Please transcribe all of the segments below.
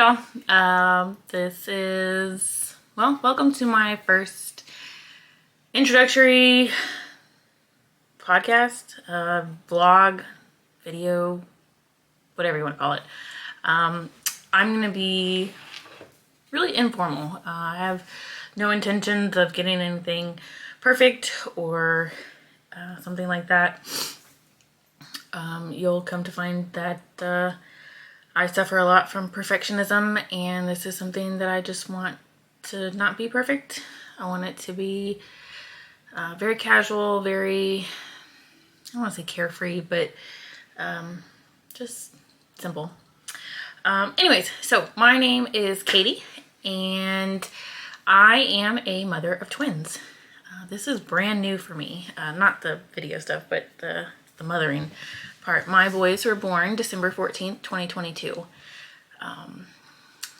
y'all. This is, well, welcome to my first introductory podcast, vlog, video, whatever you want to call it. I'm going to be really informal. I have no intentions of getting anything perfect or something like that. You'll come to find that I suffer a lot from perfectionism, and this is something that I just want to not be perfect. I want it to be very casual, very, I don't want to say carefree, but just simple. Anyways, so my name is Katie, and I am a mother of twins. This is brand new for me. Not the video stuff, but the mothering part. My boys were born December 14th, 2022.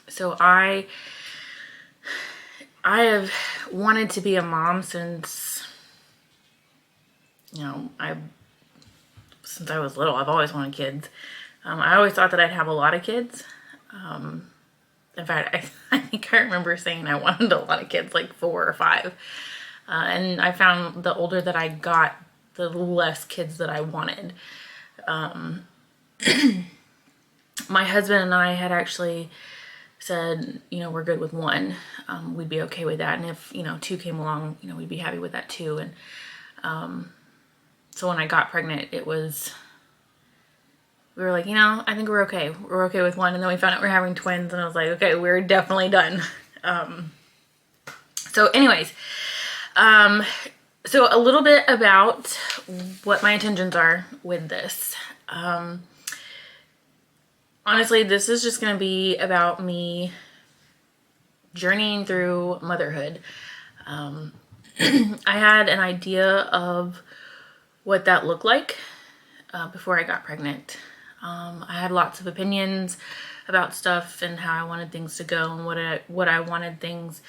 So I have wanted to be a mom since, since I was little. I've always wanted kids. I always thought that I'd have a lot of kids. In fact, I think I remember saying I wanted a lot of kids, like 4 or 5. And I found the older that I got, the less kids that I wanted. My husband and I had actually said, we're good with 1. We'd be okay with that. And if, 2 came along, we'd be happy with that too. And so when I got pregnant, we were like, I think we're okay. We're okay with 1. And then we found out we're having twins, and I was like, okay, we're definitely done. So anyways, so a little bit about what my intentions are with this. Honestly, this is just going to be about me journeying through motherhood. I had an idea of what that looked like before I got pregnant. I had lots of opinions about stuff and how I wanted things to go and what I wanted things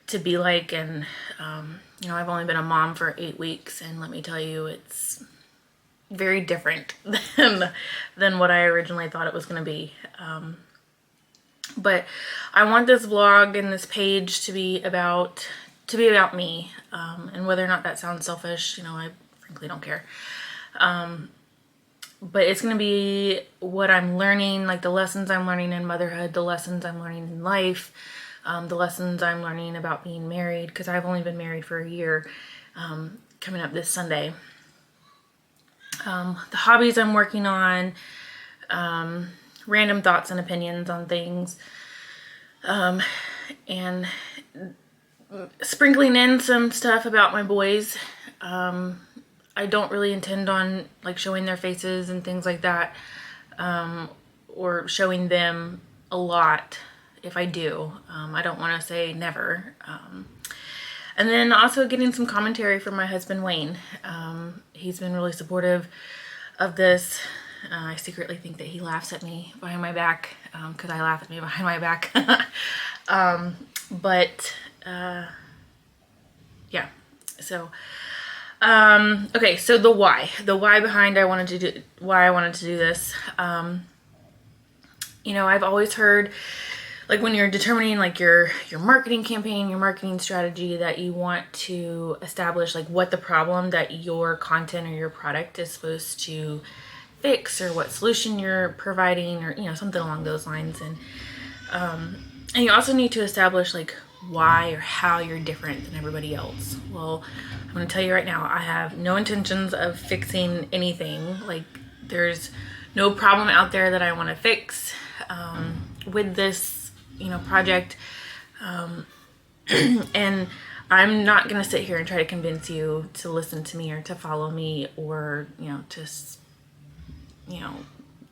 to be like. And I've only been a mom for 8 weeks, and let me tell you, it's very different than what I originally thought it was going to be. But I want this vlog and this page to be about me, and whether or not that sounds selfish, I frankly don't care. But it's going to be what I'm learning, like the lessons I'm learning in motherhood, the lessons I'm learning in life, the lessons I'm learning about being married, because I've only been married for a year, coming up this Sunday. The hobbies I'm working on, random thoughts and opinions on things, and sprinkling in some stuff about my boys. I don't really intend on showing their faces and things like that, or showing them a lot. If I do, I don't want to say never. And then also getting some commentary from my husband, Wayne. He's been really supportive of this. I secretly think that he laughs at me behind my back, because I laugh at me behind my back. Yeah. So, okay. So the why behind why I wanted to do this. I've always heard, when you're determining your marketing campaign, your marketing strategy, that you want to establish what the problem that your content or your product is supposed to fix, or what solution you're providing, or something along those lines. And you also need to establish why or how you're different than everybody else. Well, I'm going to tell you right now, I have no intentions of fixing anything. There's no problem out there that I want to fix with this project. And I'm not going to sit here and try to convince you to listen to me or to follow me, or,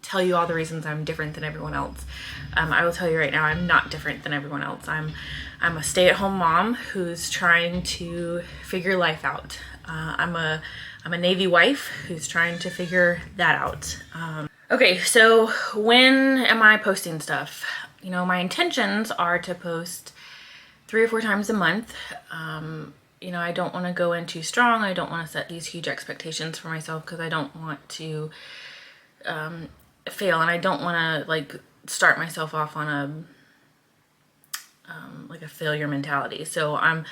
tell you all the reasons I'm different than everyone else. I will tell you right now, I'm not different than everyone else. I'm a stay-at-home mom who's trying to figure life out. I'm a Navy wife who's trying to figure that out. Okay, so when am I posting stuff? My intentions are to post 3 or 4 times a month. I don't want to go in too strong. I don't want to set these huge expectations for myself, because I don't want to fail, and I don't want to start myself off on a like a failure mentality. So I'm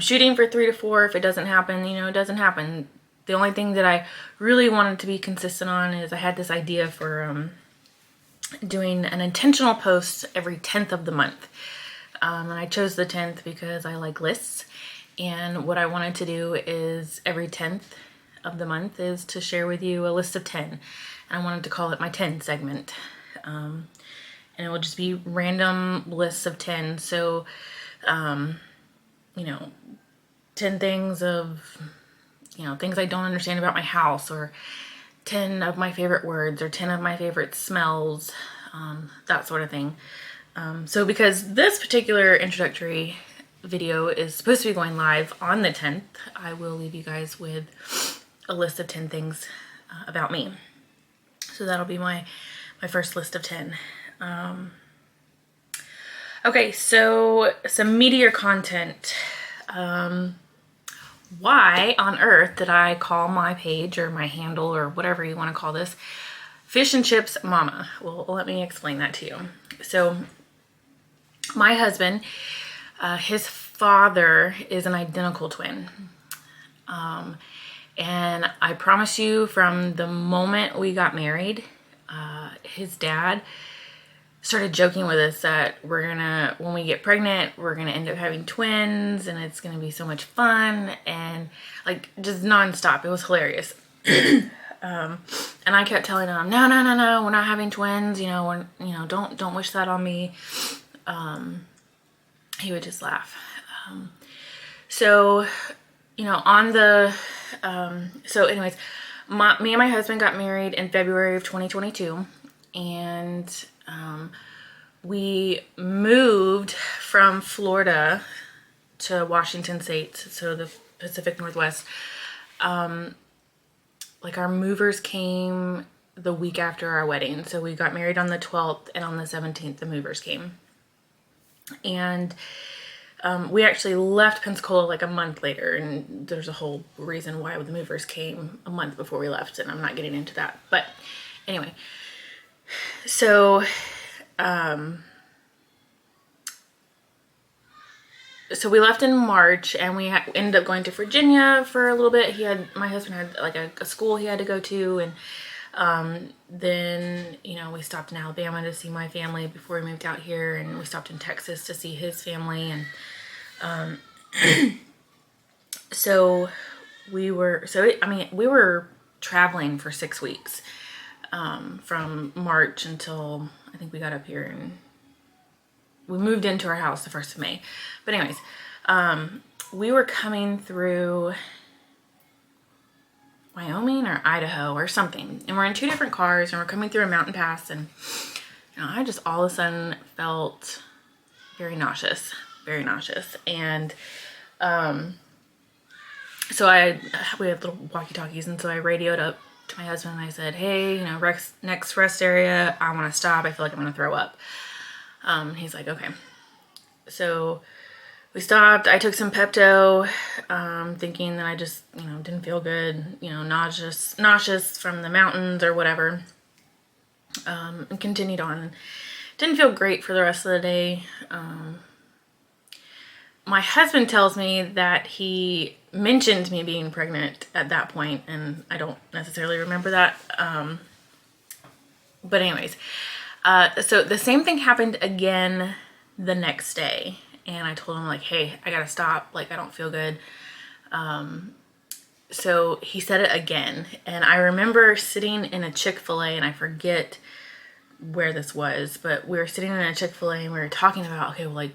shooting for 3 to 4. If it doesn't happen, it doesn't happen. The only thing that I really wanted to be consistent on is I had this idea for doing an intentional post every 10th of the month. And I chose the 10th because I like lists. And what I wanted to do is every 10th of the month is to share with you a list of 10. And I wanted to call it my 10 segment. And it will just be random lists of 10. So, 10 things of, things I don't understand about my house, or 10 of my favorite words, or 10 of my favorite smells, that sort of thing. So because this particular introductory video is supposed to be going live on the 10th, I will leave you guys with a list of 10 things about me. So that'll be my first list of 10. Okay, so some meatier content. Why on earth did I call my page or my handle or whatever you want to call this Fish and Chips Mama? Well, let me explain that to you. So my husband, his father is an identical twin. And I promise you, from the moment we got married, his dad started joking with us that when we get pregnant, we're gonna end up having twins, and it's gonna be so much fun, and like just nonstop. It was hilarious. And I kept telling him, no, we're not having twins. Don't wish that on me. He would just laugh. So anyways, me and my husband got married in February of 2022, and we moved from Florida to Washington State, so the Pacific Northwest. Our movers came the week after our wedding. So we got married on the 12th, and on the 17th, the movers came. And we actually left Pensacola like a month later, and there's a whole reason why the movers came a month before we left, and I'm not getting into that. But anyway, so we left in March, and we ended up going to Virginia for a little bit. My husband had like a school he had to go to, and then we stopped in Alabama to see my family before we moved out here, and we stopped in Texas to see his family, and we were traveling for 6 weeks, from March until I think we got up here, and we moved into our house the 1st of May. But anyways, we were coming through Wyoming or Idaho or something, and we're in 2 different cars, and we're coming through a mountain pass, and I just all of a sudden felt very nauseous, and so we had little walkie-talkies, and so I radioed up to my husband, and I said, hey, next rest area, I want to stop, I feel like I'm gonna throw up. He's like, okay. So we stopped. I took some Pepto, thinking that I just, didn't feel good, nauseous from the mountains or whatever, and continued on. Didn't feel great for the rest of the day. My husband tells me that he mentioned me being pregnant at that point, and I don't necessarily remember that. But anyways, so the same thing happened again the next day, and I told him, like, hey, I gotta stop, like, I don't feel good. So he said it again, and I remember sitting in a Chick-fil-A, and I forget where this was, but we were sitting in a Chick-fil-A, and we were talking about, okay, well, like,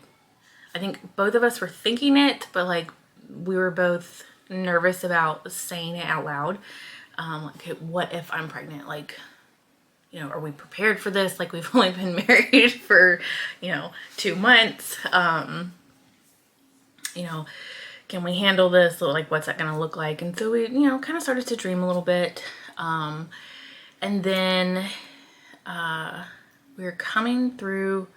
I think both of us were thinking it, but like we were both nervous about saying it out loud. Like, okay, what if I'm pregnant? Like, are we prepared for this? Like, we've only been married for, 2 months. Can we handle this? Like, what's that gonna look like? And so we, kind of started to dream a little bit. And then we were coming through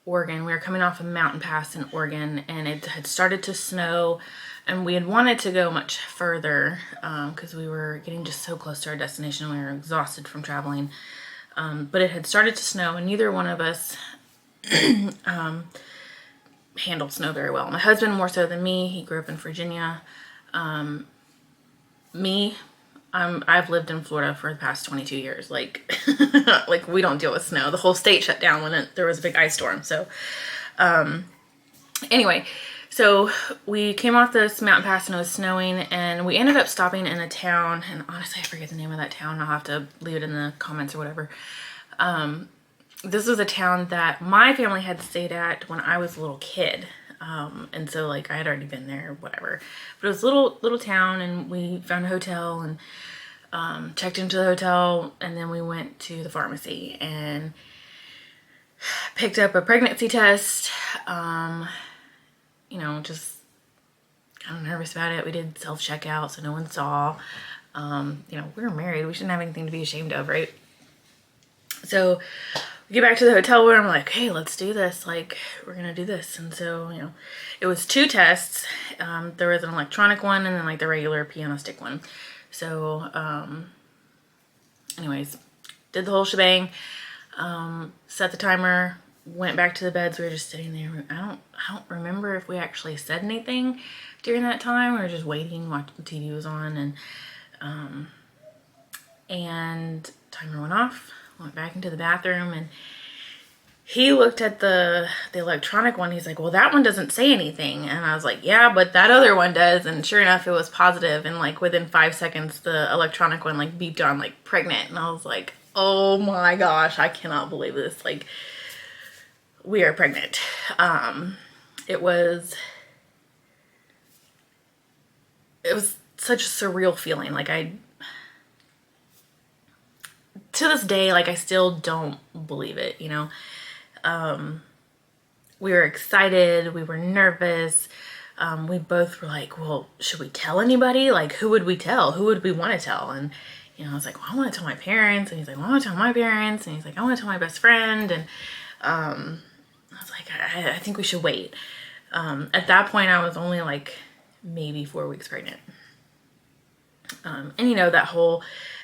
Oregon. We were coming off a mountain pass in Oregon, and it had started to snow, and we had wanted to go much further because we were getting just so close to our destination. We were exhausted from traveling. But it had started to snow, and neither one of us handled snow very well. My husband more so than me. He grew up in Virginia. I've lived in Florida for the past 22 years. Like, like we don't deal with snow. The whole state shut down when there was a big ice storm. So, anyway, so we came off this mountain pass and it was snowing, and we ended up stopping in a town. And honestly, I forget the name of that town. I'll have to leave it in the comments or whatever. This was a town that my family had stayed at when I was a little kid. And so like I had already been there, whatever. But it was a little town, and we found a hotel and checked into the hotel, and then we went to the pharmacy and picked up a pregnancy test. You know, just kind of nervous about it. We did self-checkout so no one saw. You know, we were married. We shouldn't have anything to be ashamed of, right? So we get back to the hotel room. I'm like, hey, let's do this. Like, we're going to do this. And so, you know, it was 2 tests. There was an electronic one and then like the regular piano stick one. So, anyways, did the whole shebang, set the timer, went back to the beds. We were just sitting there. I don't remember if we actually said anything during that time. We were just waiting, watching the TV was on, and timer went off. Went back into the bathroom, and he looked at the electronic one. He's like, well, that one doesn't say anything. And I was like, yeah, but that other one does. And sure enough, it was positive. And like within 5 seconds, the electronic one like beeped on like pregnant. And I was like, oh my gosh, I cannot believe this. Like, we are pregnant. It was such a surreal feeling. Like to this day, like I still don't believe it, you know. We were excited, we were nervous. We both were like, well, should we tell anybody? Like, who would we tell? Who would we want to tell? And, you know, I was like, well, I want to tell my parents. And he's like, well, I want to tell my parents. And he's like, I want to tell my best friend. And I was like, I think we should wait. At that point, I was only like maybe 4 weeks pregnant. And you know,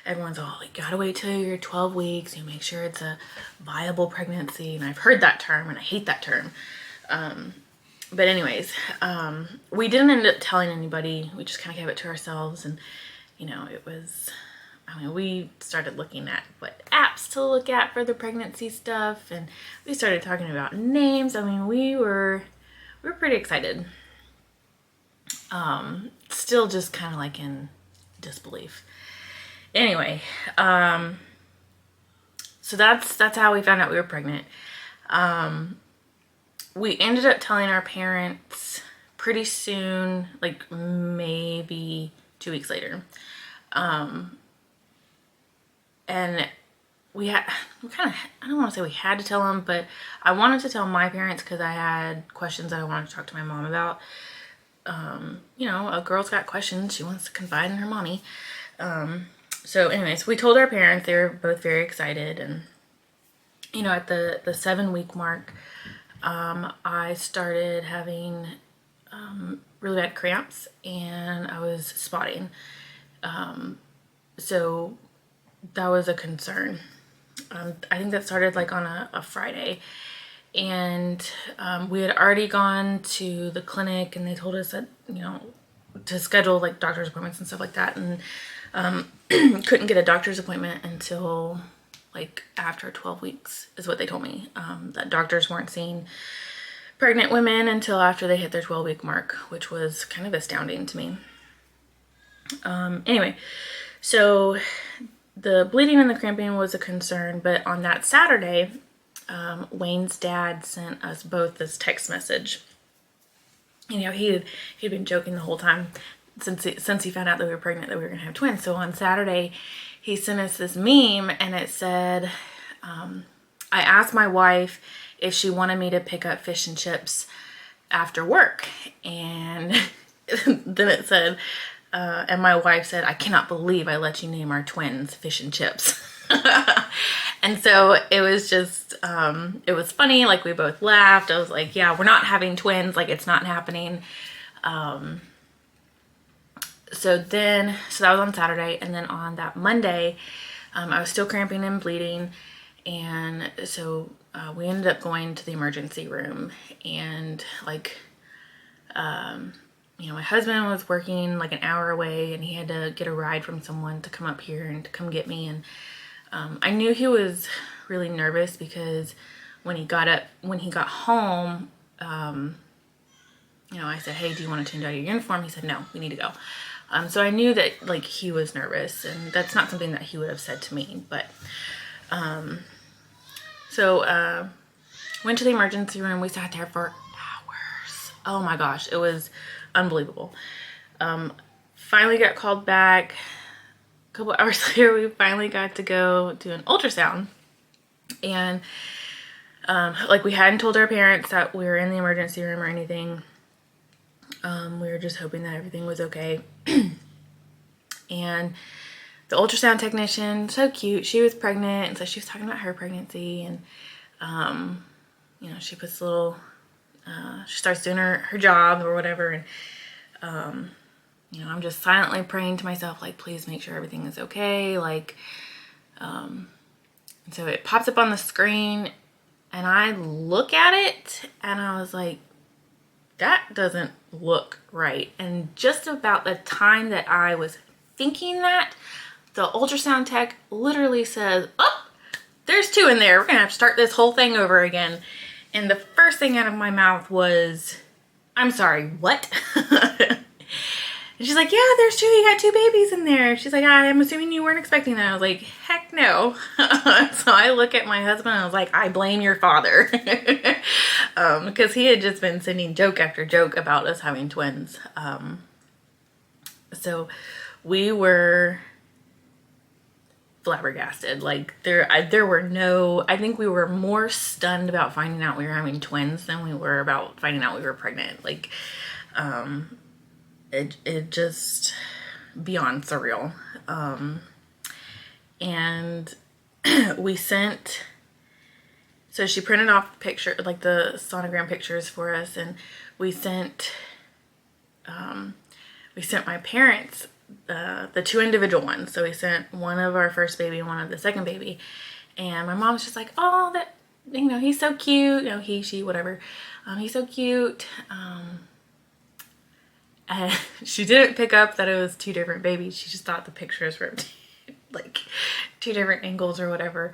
everyone's all like, gotta wait till you're 12 weeks. You make sure it's a viable pregnancy. And I've heard that term and I hate that term. But anyways, we didn't end up telling anybody. We just kind of kept it to ourselves. And, you know, we started looking at what apps to look at for the pregnancy stuff. And we started talking about names. I mean, we were pretty excited. Still just kind of like in disbelief. Anyway, so that's how we found out we were pregnant. We ended up telling our parents pretty soon, like maybe 2 weeks later. And I don't want to say we had to tell them, but I wanted to tell my parents because I had questions that I wanted to talk to my mom about. You know, a girl's got questions. She wants to confide in her mommy. So anyways, we told our parents. They were both very excited. And, you know, at the 7-week mark, I started having really bad cramps and I was spotting. So that was a concern. I think that started like on a Friday. And we had already gone to the clinic and they told us that, you know, to schedule like doctor's appointments and stuff like that. And couldn't get a doctor's appointment until like after 12 weeks is what they told me. That doctors weren't seeing pregnant women until after they hit their 12-week mark, which was kind of astounding to me. Anyway, so the bleeding and the cramping was a concern, but on that Saturday, Wayne's dad sent us both this text message. You know, he'd been joking the whole time since he found out that we were pregnant, that we were going to have twins. So on Saturday, he sent us this meme and it said, I asked my wife if she wanted me to pick up fish and chips after work. And then it said, and my wife said, I cannot believe I let you name our twins Fish and Chips. And so it was just, it was funny. Like we both laughed. I was like, yeah, we're not having twins. Like it's not happening. So that was on Saturday. And then on that Monday, I was still cramping and bleeding. And so we ended up going to the emergency room, and like, my husband was working like an hour away, and he had to get a ride from someone to come up here and to come get me. And I knew he was really nervous because when he got home, I said, "Hey, do you want to change out of your uniform?" He said, "No, we need to go." So I knew that like he was nervous, and that's not something that he would have said to me. But so went to the emergency room. We sat there for hours. Oh my gosh, it was unbelievable. Finally got called back. A couple hours later, we finally got to go do an ultrasound. And like, we hadn't told our parents that we were in the emergency room or anything. We were just hoping that everything was okay. And the ultrasound technician, so cute, she was pregnant, and so she was talking about her pregnancy, and she puts little she starts doing her job or whatever, and I'm just silently praying to myself, like, please make sure everything is okay. Like, and so it pops up on the screen, and I look at it, and I was like, that doesn't look right. And just about the time that I was thinking that, the ultrasound tech literally says, "Oh, there's 2 in there. We're gonna have to start this whole thing over again." And the first thing out of my mouth was, "I'm sorry, what?" And she's like, "Yeah, there's 2. You got 2 babies in there." She's like, "I'm assuming you weren't expecting that." I was like, heck no. So I look at my husband and I was like, I blame your father. Because he had just been sending joke after joke about us having twins. So we were flabbergasted. Like, there were no, I think we were more stunned about finding out we were having twins than we were about finding out we were pregnant. Like, it just beyond surreal. And we sent, so she printed off picture, like the sonogram pictures for us, and we sent my parents the 2 individual ones. So we sent one of our first baby and one of the second baby, and my mom's just like, "Oh, that, he's so cute." He, she, whatever. He's so cute. And she didn't pick up that it was 2 different babies. She just thought the pictures were like 2 different angles or whatever.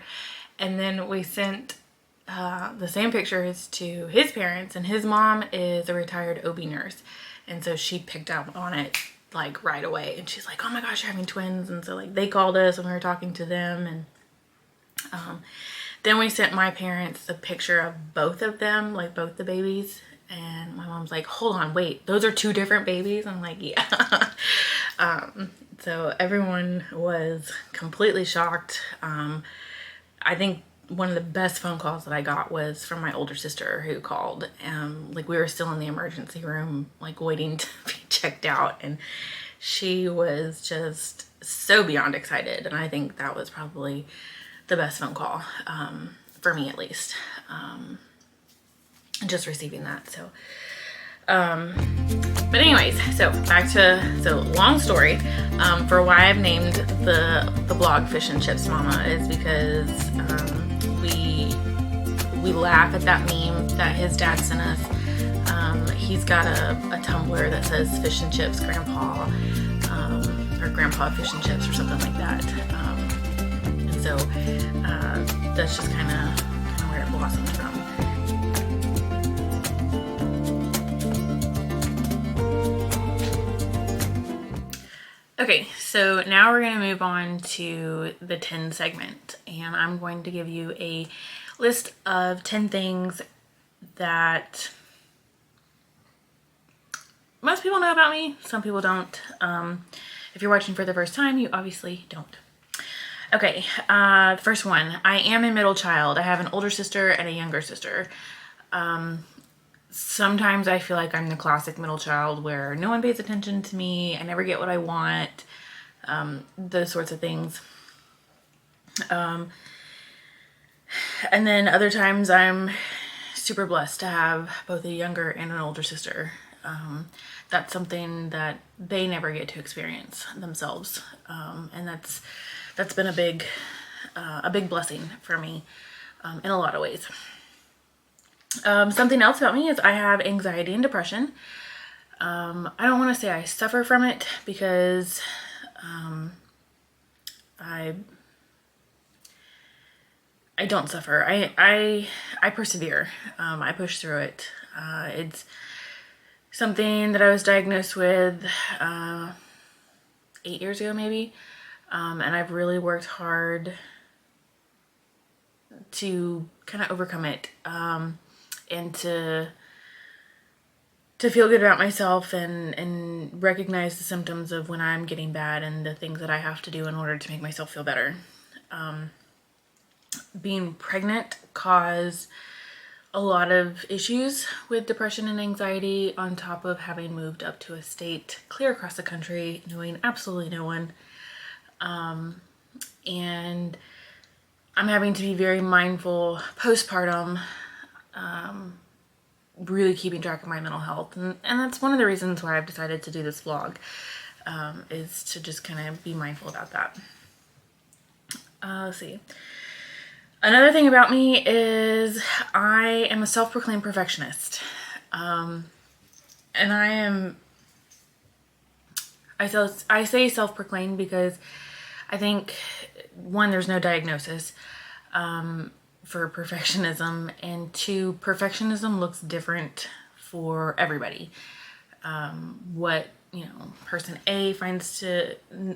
And then we sent the same pictures to his parents, and his mom is a retired OB nurse. And so she picked up on it like right away. And she's like, "Oh my gosh, you're having twins." And so like they called us and we were talking to them. And then we sent my parents a picture of both of them, like both the babies. And my mom's like, "Hold on, wait, those are 2 different babies?" I'm like, "Yeah." So everyone was completely shocked. I think one of the best phone calls that I got was from my older sister, who called. Like, we were still in the emergency room, like waiting to be checked out. And she was just so beyond excited. And I think that was probably the best phone call, for me at least. Just receiving that. So but anyways, so back to, so long story, for why I've named the blog Fish and Chips Mama is because we laugh at that meme that his dad sent us. He's got a Tumblr that says Fish and Chips Grandpa, or Grandpa Fish and Chips or something like that. And so that's just kind of where it blossomed from. Okay, so now we're going to move on to the 10 segment, and I'm going to give you a list of 10 things that most people know about me. Some people don't. If you're watching for the first time, you obviously don't. Okay, first one. I am a middle child. I have an older sister and a younger sister. Sometimes I feel like I'm the classic middle child where no one pays attention to me. I never get what I want. Those sorts of things. And then other times I'm super blessed to have both a younger and an older sister. That's something that they never get to experience themselves. And that's been a big a big blessing for me in a lot of ways. Something else about me is I have anxiety and depression. I don't want to say I suffer from it because I don't suffer. I persevere. I push through it. It's something that I was diagnosed with 8 years ago, maybe. And I've really worked hard to kind of overcome it, and to feel good about myself and recognize the symptoms of when I'm getting bad and the things that I have to do in order to make myself feel better. Being pregnant caused a lot of issues with depression and anxiety, on top of having moved up to a state clear across the country, knowing absolutely no one. And I'm having to be very mindful postpartum, really keeping track of my mental health. And that's one of the reasons why I've decided to do this vlog, is to just kind of be mindful about that. Let's see. Another thing about me is I am a self-proclaimed perfectionist. And I say self-proclaimed because I think, one, there's no diagnosis for perfectionism, and two, perfectionism looks different for everybody. What, person A finds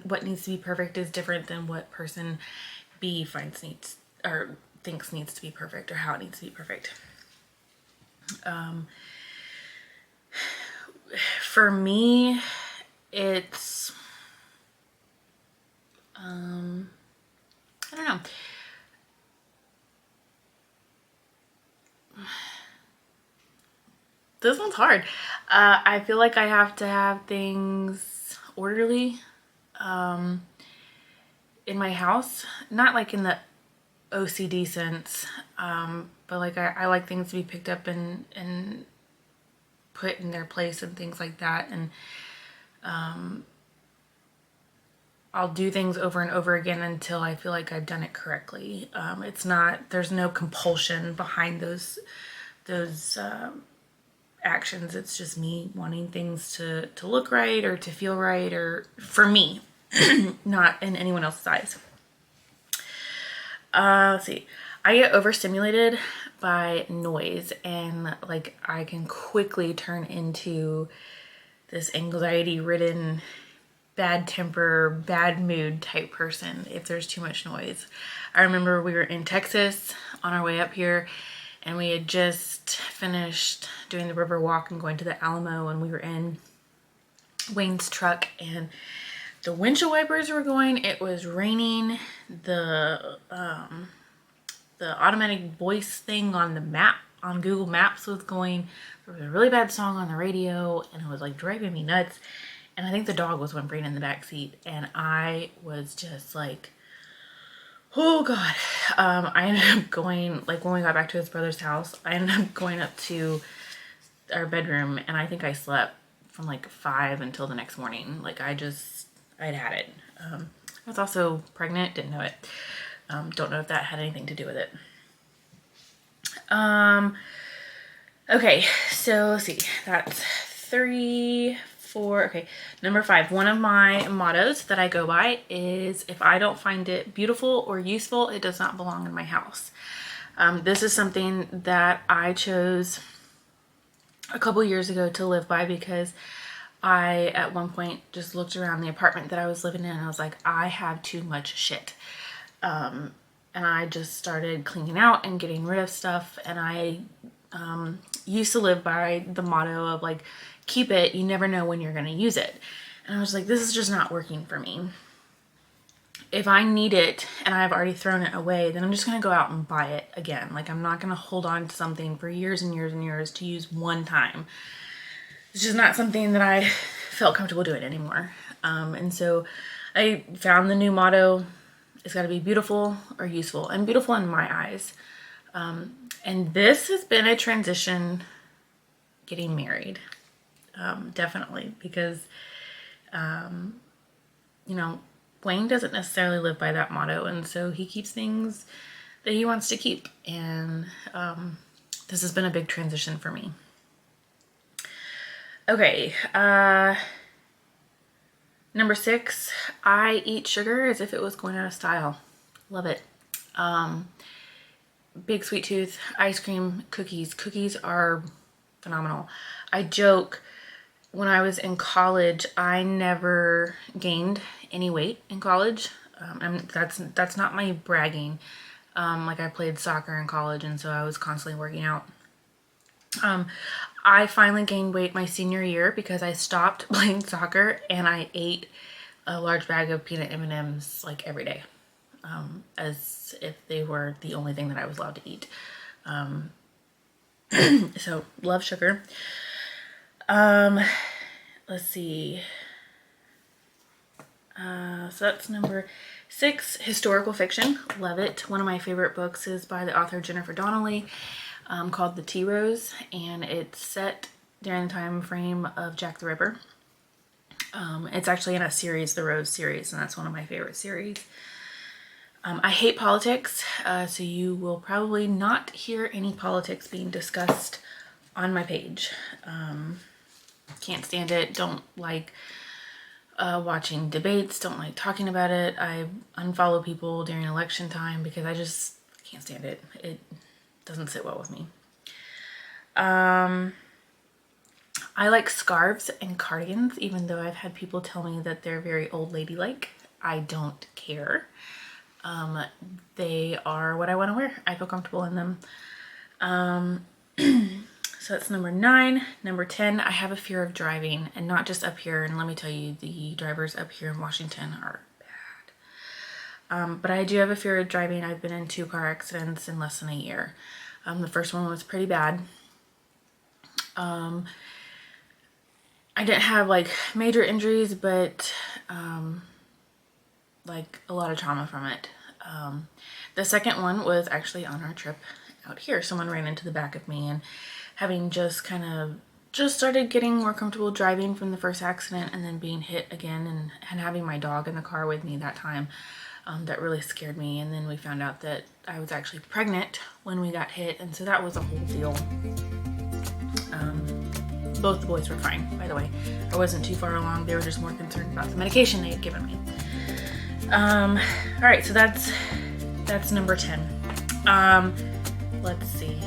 what needs to be perfect is different than what person B thinks needs to be perfect, or how it needs to be perfect. For me, it's I don't know. This one's hard. I feel like I have to have things orderly in my house. Not like in the OCD sense, but like I like things to be picked up and put in their place and things like that. And I'll do things over and over again until I feel like I've done it correctly. There's no compulsion behind those actions. It's just me wanting things to look right or to feel right, or for me, not in anyone else's eyes. Let's see. I get overstimulated by noise, and like I can quickly turn into this anxiety-ridden, bad temper, bad mood type person if there's too much noise. I remember we were in Texas on our way up here, and we had just finished doing the river walk and going to the Alamo, and we were in Wayne's truck, and the windshield wipers were going. It was raining. The automatic voice thing on the map, on Google Maps, was going. There was a really bad song on the radio, and it was like driving me nuts. And I think the dog was whimpering in the back seat, and I was just like, oh God. I ended up going, like when we got back to his brother's house, I ended up going up to our bedroom, and I think I slept from like 5 until the next morning. Like I'd had it. I was also pregnant, didn't know it. Don't know if that had anything to do with it. Okay, so let's see. That's 3, 4. Okay, number 5. One of my mottos that I go by is, if I don't find it beautiful or useful, it does not belong in my house. This is something that I chose a couple years ago to live by, because I, at one point, just looked around the apartment that I was living in, and I was like, I have too much shit. And I just started cleaning out and getting rid of stuff. And I used to live by the motto of like, keep it, you never know when you're going to use it. And I was like, this is just not working for me. If I need it and I've already thrown it away, then I'm just going to go out and buy it again. Like, I'm not going to hold on to something for years and years and years to use one time. It's just not something that I felt comfortable doing anymore. And so I found the new motto: it's got to be beautiful or useful, and beautiful in my eyes. And this has been a transition, getting married, definitely, because, Wayne doesn't necessarily live by that motto, and so he keeps things that he wants to keep, and this has been a big transition for me. Okay, number 6, I eat sugar as if it was going out of style. Love it. Big sweet tooth. Ice cream, cookies. Cookies are phenomenal. I joke, when I was in college, I never gained any weight in college. And that's not my bragging. Like, I played soccer in college, and so I was constantly working out. I finally gained weight my senior year because I stopped playing soccer and I ate a large bag of peanut M&Ms like every day, as if they were the only thing that I was allowed to eat. So love sugar. Let's see. So that's number 6, historical fiction. Love it. One of my favorite books is by the author Jennifer Donnelly, called The Tea Rose, and it's set during the time frame of Jack the Ripper. It's actually in a series, the Rose series, and that's one of my favorite series. I hate politics, so you will probably not hear any politics being discussed on my page. Can't stand it. Don't like watching debates. Don't like talking about it. I unfollow people during election time because I just can't stand it. It doesn't sit well with me. I like scarves and cardigans, even though I've had people tell me that they're very old lady-like. I don't care. They are what I want to wear. I feel comfortable in them. So that's number 9. Number 10, I have a fear of driving, and not just up here. And let me tell you, the drivers up here in Washington are bad. But I do have a fear of driving. I've been in 2 car accidents in less than a year. The first one was pretty bad. I didn't have like major injuries, but like a lot of trauma from it. The second one was actually on our trip out here. Someone ran into the back of me, and having just started getting more comfortable driving from the first accident and then being hit again, and having my dog in the car with me that time, that really scared me. And then we found out that I was actually pregnant when we got hit, and so that was a whole deal. Both the boys were fine, by the way. I wasn't too far along. They were just more concerned about the medication they had given me. All right, so that's number 10. Let's see.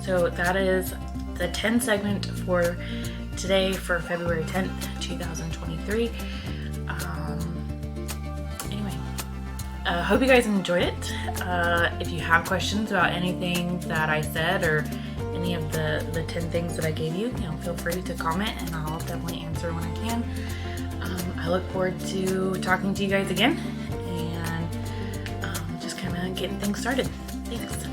So that is the 10 segment for today, for February 10th, 2023. Anyway, hope you guys enjoyed it. If you have questions about anything that I said or any of the 10 things that I gave you, feel free to comment, and I'll definitely answer when I can. I look forward to talking to you guys again, and just kind of getting things started. Thanks.